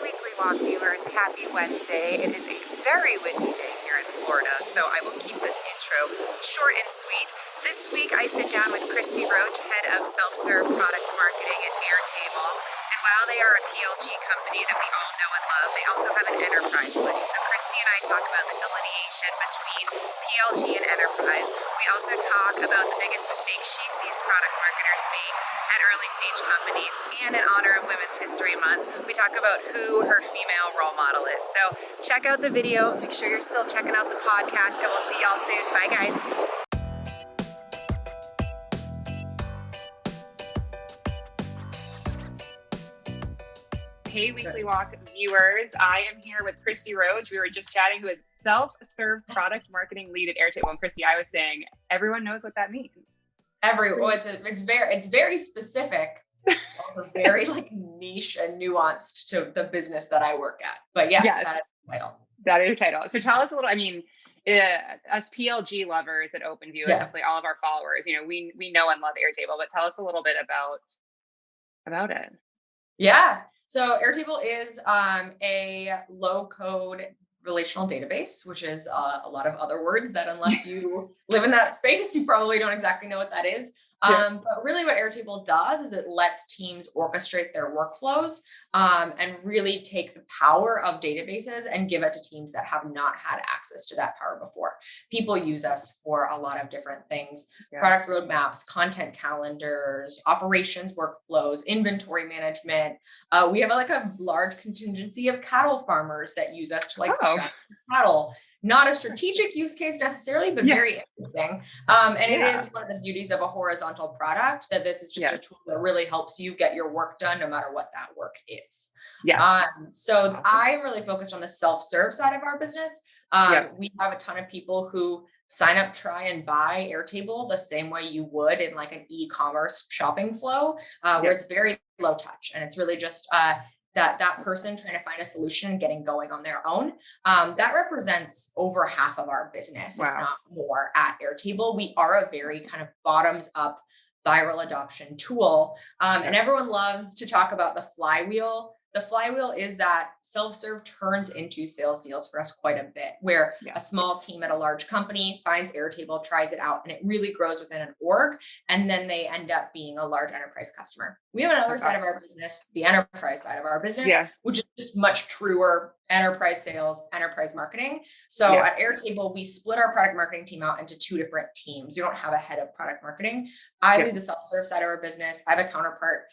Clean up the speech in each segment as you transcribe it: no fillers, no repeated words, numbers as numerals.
Weekly Walk viewers, happy Wednesday. It is a very windy day here in Florida, so I will keep this intro short and sweet. This week I sit down with Christy Roach, head of self-serve product marketing at Airtable. And while they are a PLG company that we all know and love, they also have an enterprise play. So Christy and I talk about the delineation between PLG and enterprise. We also talk about the biggest mistakes she sees product marketers make at early stage companies, and in honor of Women's History Month, we talk about who her female role model is. So check out the video, make sure you're still checking out the podcast, and we'll see y'all soon. Bye guys. Hey, Weekly Walk viewers. I am here with Christy Roach. We were just chatting, who is self-serve product marketing lead at Airtable. And Christy, I was saying, everyone knows what that means. It's very specific. It's also very like niche and nuanced to the business that I work at. But yes. That is the title. That is your title. So tell us a little, us PLG lovers at OpenView, and definitely all of our followers, we know and love Airtable, but tell us a little bit about it. Yeah. So Airtable is a low-code relational database, which is a lot of other words that unless you live in that space, you probably don't exactly know what that is. But really what Airtable does is it lets teams orchestrate their workflows and really take the power of databases and give it to teams that have not had access to that power before. People use us for a lot of different things, product roadmaps, content calendars, operations workflows, inventory management. We have a large contingency of cattle farmers that use us to cattle. Not a strategic use case necessarily, but very interesting. It is one of the beauties of a horizontal product, that this is just a tool that really helps you get your work done no matter what that work is. So I'm really focused on the self-serve side of our business. We have a ton of people who sign up, try and buy Airtable the same way you would in like an e-commerce shopping flow, where it's very low touch. And it's really just that person trying to find a solution and getting going on their own. That represents over half of our business, if not more, at Airtable. We are a very kind of bottoms up viral adoption tool. And everyone loves to talk about the flywheel. The flywheel is that self-serve turns into sales deals for us quite a bit, where a small team at a large company finds Airtable, tries it out, and it really grows within an org. And then they end up being a large enterprise customer. We have another side of our business, the enterprise side of our business, which is just much truer enterprise sales, enterprise marketing. So at Airtable, we split our product marketing team out into two different teams. We don't have a head of product marketing. I lead the self-serve side of our business. I have a counterpart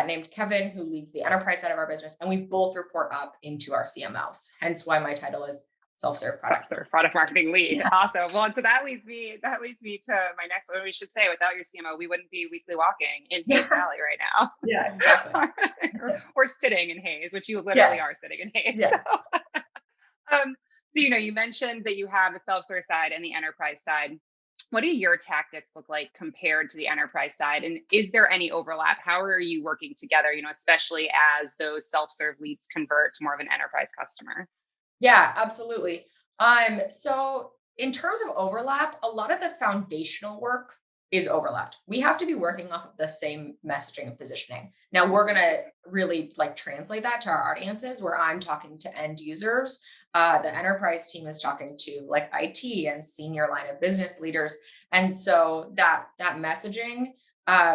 named Kevin, who leads the enterprise side of our business, and we both report up into our CMOs. Hence why my title is self-serve product marketing lead. Awesome. Well, so that leads me to my next one. We should say, without your CMO, we wouldn't be Weekly Walking in Hayes Valley right now. Yeah, exactly. or sitting in Hayes, which you literally are sitting in Hayes. Yes. So, you mentioned that you have the self-serve side and the enterprise side. What do your tactics look like compared to the enterprise side? And is there any overlap? How are you working together, especially as those self-serve leads convert to more of an enterprise customer? Yeah, absolutely. So in terms of overlap, a lot of the foundational work is overlapped. We have to be working off of the same messaging and positioning. Now we're going to really translate that to our audiences, where I'm talking to end users. The enterprise team is talking to IT and senior line of business leaders. And so that messaging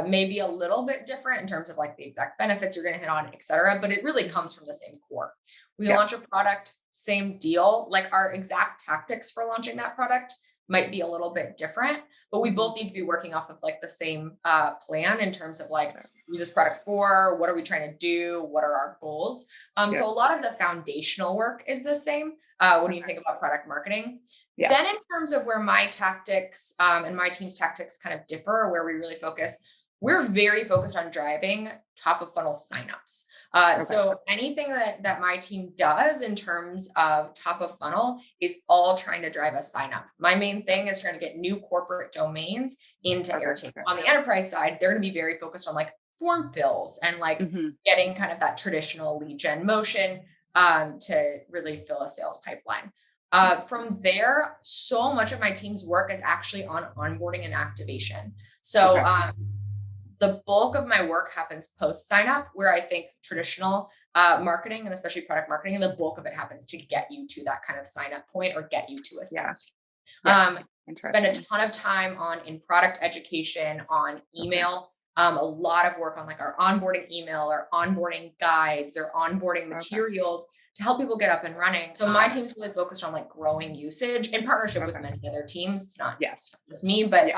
may be a little bit different in terms of the exact benefits you're going to hit on, et cetera, but it really comes from the same core. We launch a product, same deal. Our exact tactics for launching that product might be a little bit different, but we both need to be working off of the same plan in terms of use this product for, what are we trying to do? What are our goals? So a lot of the foundational work is the same when you think about product marketing. Then in terms of where my tactics and my team's tactics kind of differ, where we really focus, we're very focused on driving top of funnel signups. So anything that my team does in terms of top of funnel is all trying to drive a sign up. My main thing is trying to get new corporate domains into Airtable. On the enterprise side, they're going to be very focused on form fills and getting kind of that traditional lead gen motion to really fill a sales pipeline. From there, so much of my team's work is actually on onboarding and activation. So the bulk of my work happens post sign up, where I think traditional marketing, and especially product marketing, and the bulk of it happens to get you to that kind of sign up point or get you to a Yeah. sales team. Yeah. Spend a Interesting. ton of time on in product education, on email, a lot of work on like our onboarding email or onboarding guides or onboarding materials to help people get up and running. So my team's really focused on like growing usage in partnership with many other teams. It's not just me, but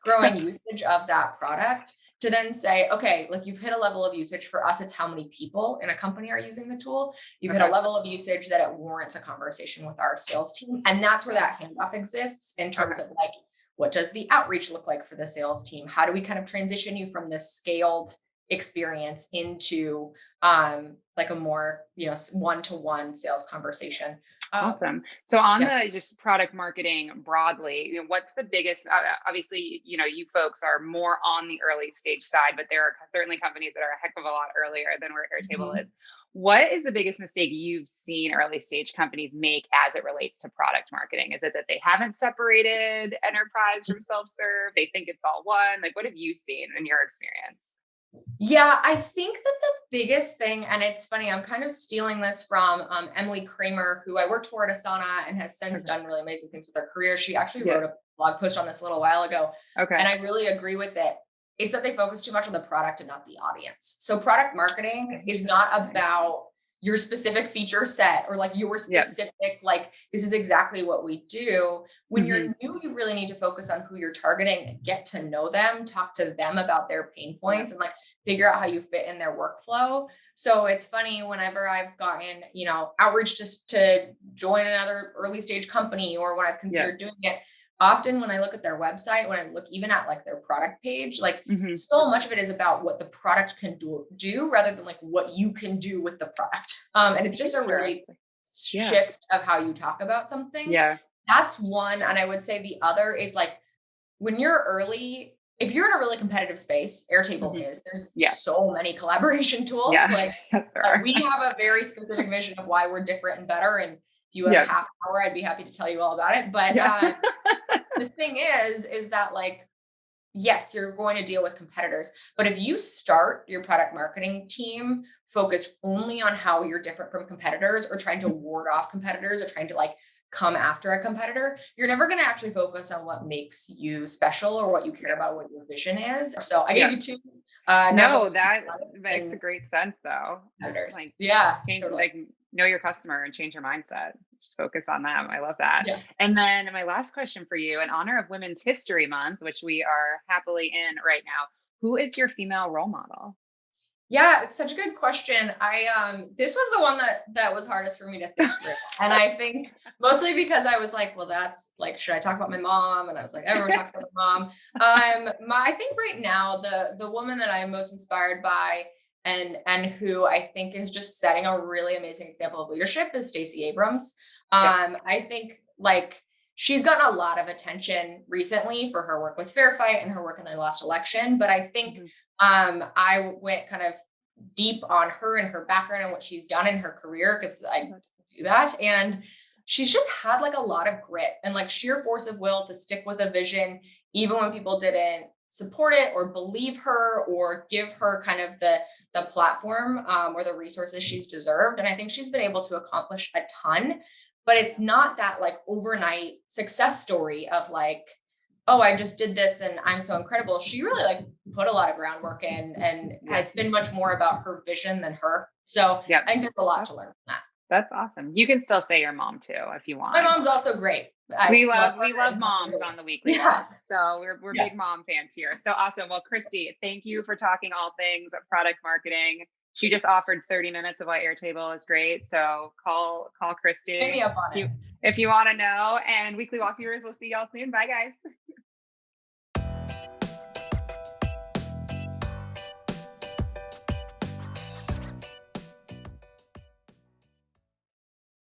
growing usage of that product to then say, okay, like you've hit a level of usage. For us, it's how many people in a company are using the tool. You've hit a level of usage that it warrants a conversation with our sales team. And that's where that handoff exists in terms of like, what does the outreach look like for the sales team? How do we kind of transition you from this scaled experience into like a more, one-to-one sales conversation? Awesome. So on the just product marketing broadly, what's the biggest, obviously, you folks are more on the early stage side, but there are certainly companies that are a heck of a lot earlier than where Airtable is. What is the biggest mistake you've seen early stage companies make as it relates to product marketing? Is it that they haven't separated enterprise from self-serve? They think it's all one? Like, what have you seen in your experience? Yeah, I think that the biggest thing, and it's funny, I'm kind of stealing this from Emily Kramer, who I worked for at Asana and has since done really amazing things with her career. She actually wrote a blog post on this a little while ago. And I really agree with it. It's that they focus too much on the product and not the audience. So product marketing is not about your specific feature set or like your specific, like, this is exactly what we do. When you're new, you really need to focus on who you're targeting, get to know them, talk to them about their pain points and like figure out how you fit in their workflow. So it's funny, whenever I've gotten, outreach just to join another early stage company, or when I've considered doing it, often when I look at their website, when I look even at like their product page, like so much of it is about what the product can do rather than like what you can do with the product. And it's just a really shift of how you talk about something. Yeah. That's one. And I would say the other is like, when you're early, if you're in a really competitive space, Airtable there's so many collaboration tools. Like we have a very specific vision of why we're different and better. And if you have half an hour, I'd be happy to tell you all about it. But the thing is that like, yes, you're going to deal with competitors, but if you start your product marketing team focused only on how you're different from competitors, or trying to ward off competitors, or trying to like come after a competitor, you're never going to actually focus on what makes you special or what you care about, what your vision is. So I gave you two. No, that makes a great sense though. Like, change, like know your customer and change your mindset. Just focus on them. I love that. And then my last question for you, in honor of Women's History Month, which we are happily in right now, who is your female role model? Yeah, it's such a good question. This was the one that was hardest for me to think through. And I think mostly because I was like, well, that's like, should I talk about my mom? And I was like, everyone talks about their mom. I think right now, the woman that I'm most inspired by and who I think is just setting a really amazing example of leadership is Stacey Abrams. I think like she's gotten a lot of attention recently for her work with Fair Fight and her work in their last election. But I think I went kind of deep on her and her background and what she's done in her career, because I do that. And she's just had like a lot of grit and like sheer force of will to stick with a vision, even when people didn't support it or believe her or give her kind of the platform or the resources she's deserved. And I think she's been able to accomplish a ton, but it's not that like overnight success story of like, oh, I just did this and I'm so incredible. She really like put a lot of groundwork in, and it's been much more about her vision than her. So I think there's a lot to learn from that. That's awesome. You can still say your mom too, if you want. My mom's also great. We love moms on the weekly. So we're big mom fans here. So awesome. Well, Christy, thank you for talking all things product marketing. She just offered 30 minutes of why Airtable is great. So call Christy Hit me up on it. if you want to know. And weekly walk viewers, we'll see y'all soon. Bye guys.